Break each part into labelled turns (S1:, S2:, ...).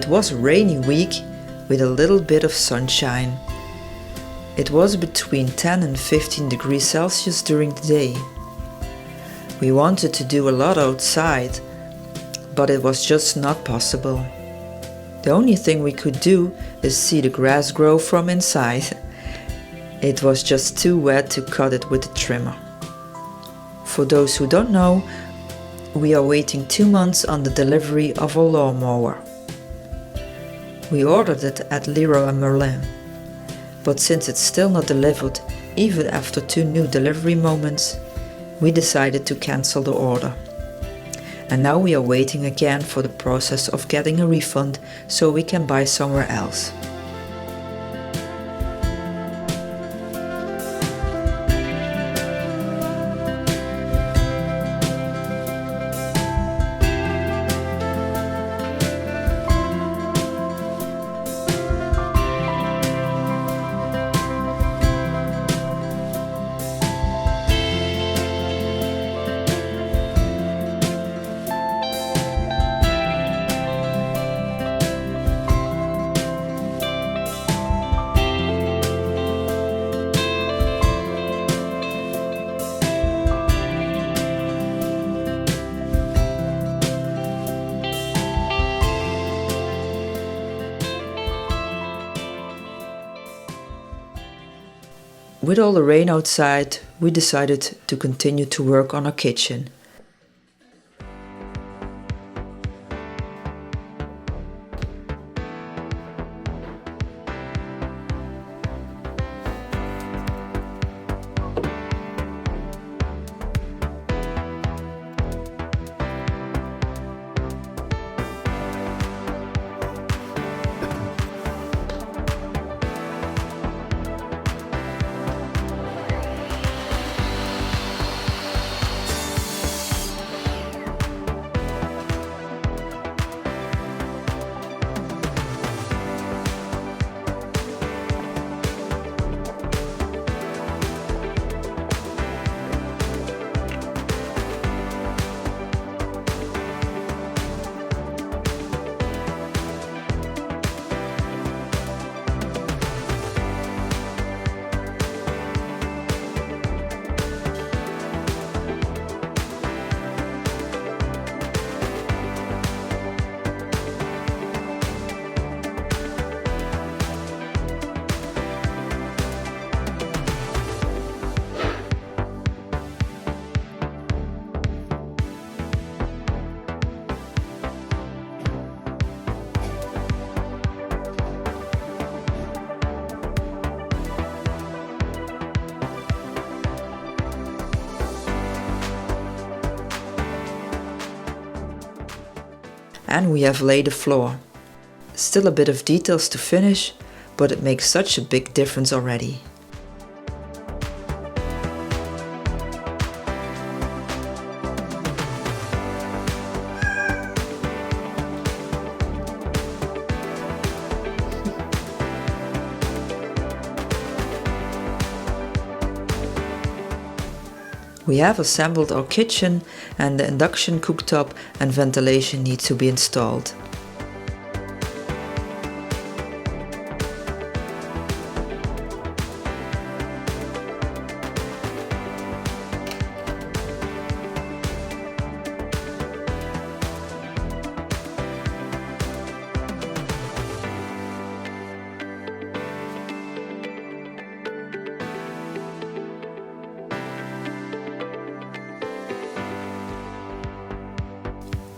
S1: was a rainy week with a little bit of sunshine. It was between 10 and 15 degrees Celsius during the day. We wanted to do a lot outside, but it was just not possible. The only thing we could do is see the grass grow from inside. It was just too wet to cut it with a trimmer. For those who don't know, we are waiting 2 months on the delivery of a lawnmower. We ordered it at Leroy Merlin, but since it's still not delivered, even after 2 new delivery moments, we decided to cancel the order. And now we are waiting again for the process of getting a refund so we can buy somewhere else. With all the rain outside, we decided to continue to work on our kitchen. And we have laid the floor. Still a bit of details to finish, but it makes such a big difference already. We have assembled our kitchen, and the induction cooktop and ventilation need to be installed.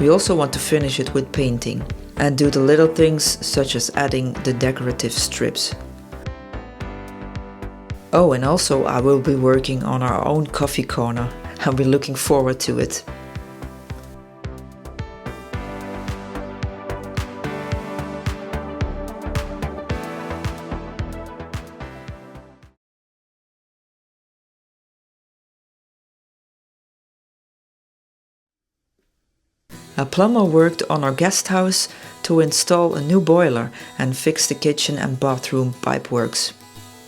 S1: We also want to finish it with painting and do the little things such as adding the decorative strips. Oh, and also I will be working on our own coffee corner. I'll be looking forward to it. A plumber worked on our guest house to install a new boiler and fix the kitchen and bathroom pipeworks.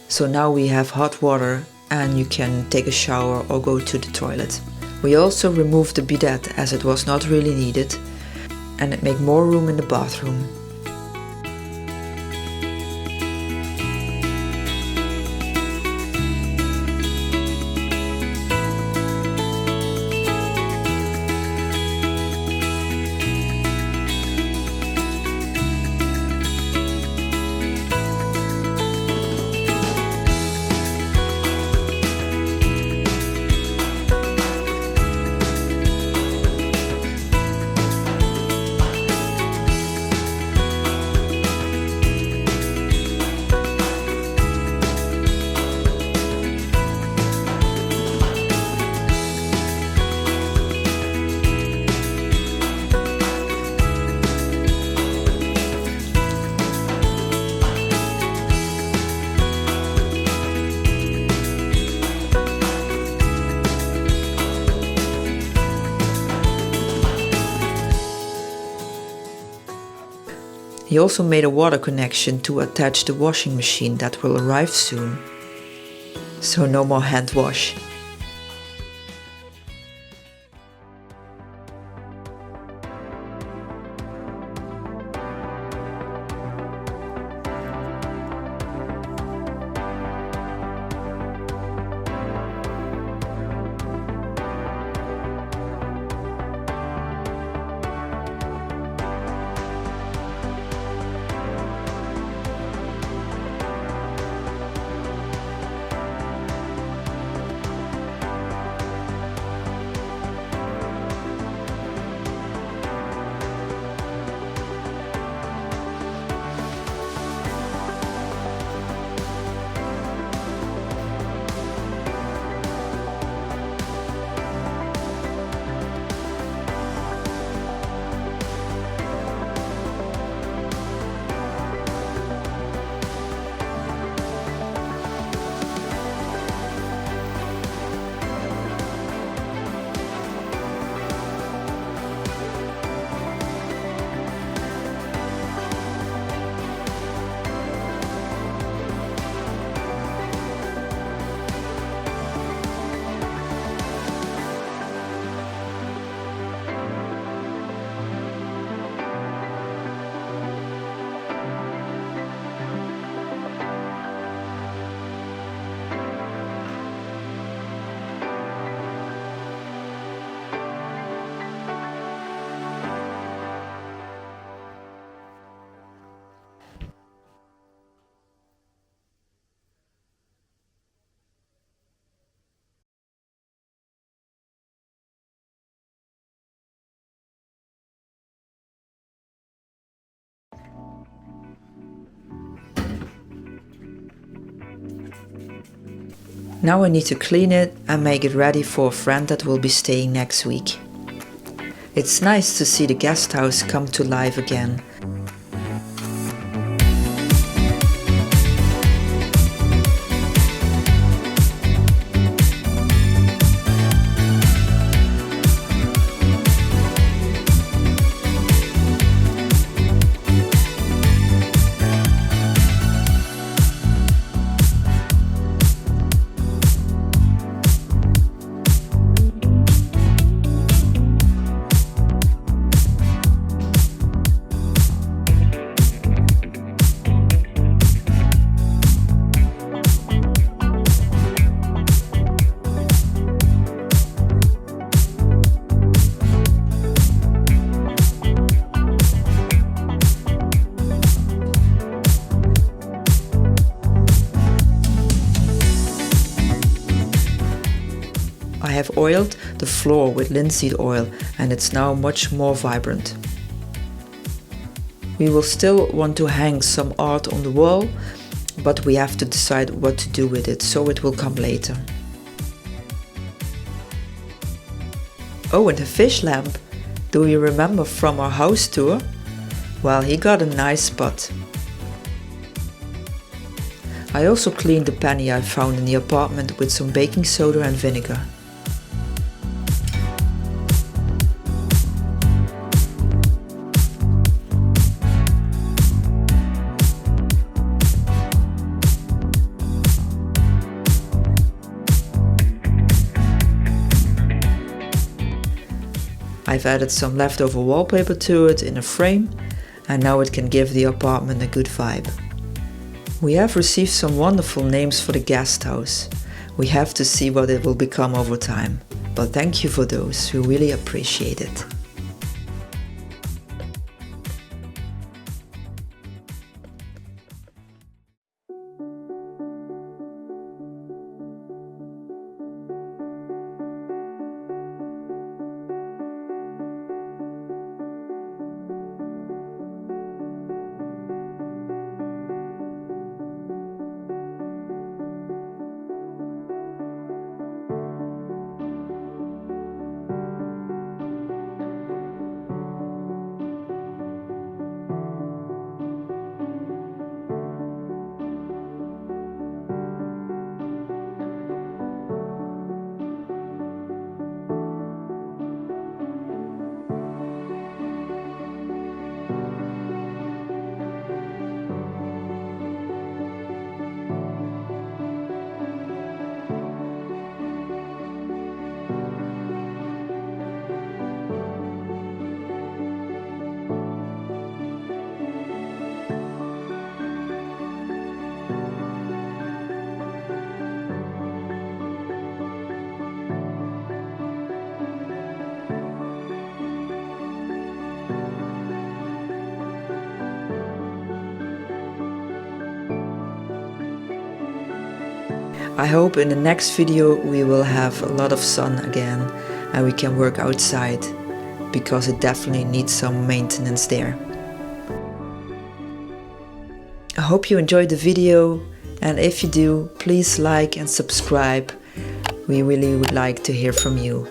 S1: So now we have hot water and you can take a shower or go to the toilet. We also removed the bidet as it was not really needed, and it made more room in the bathroom. He also made a water connection to attach the washing machine that will arrive soon. So no more hand wash. Now I need to clean it and make it ready for a friend that will be staying next week. It's nice to see the guest house come to life again. I have oiled the floor with linseed oil and it's now much more vibrant. We will still want to hang some art on the wall, but we have to decide what to do with it, so it will come later. Oh, and the fish lamp! Do you remember from our house tour? Well, he got a nice spot. I also cleaned the penny I found in the apartment with some baking soda and vinegar. I've added some leftover wallpaper to it in a frame, and now it can give the apartment a good vibe. We have received some wonderful names for the guest house. We have to see what it will become over time, but thank you for those, we really appreciate it. I hope in the next video we will have a lot of sun again and we can work outside, because it definitely needs some maintenance there. I hope you enjoyed the video, and if you do, please like and subscribe. We really would like to hear from you.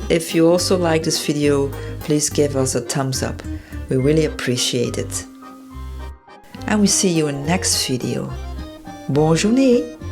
S1: If you also like this video, please give us a thumbs up. We really appreciate it. And we see you in the next video. Bonne journée!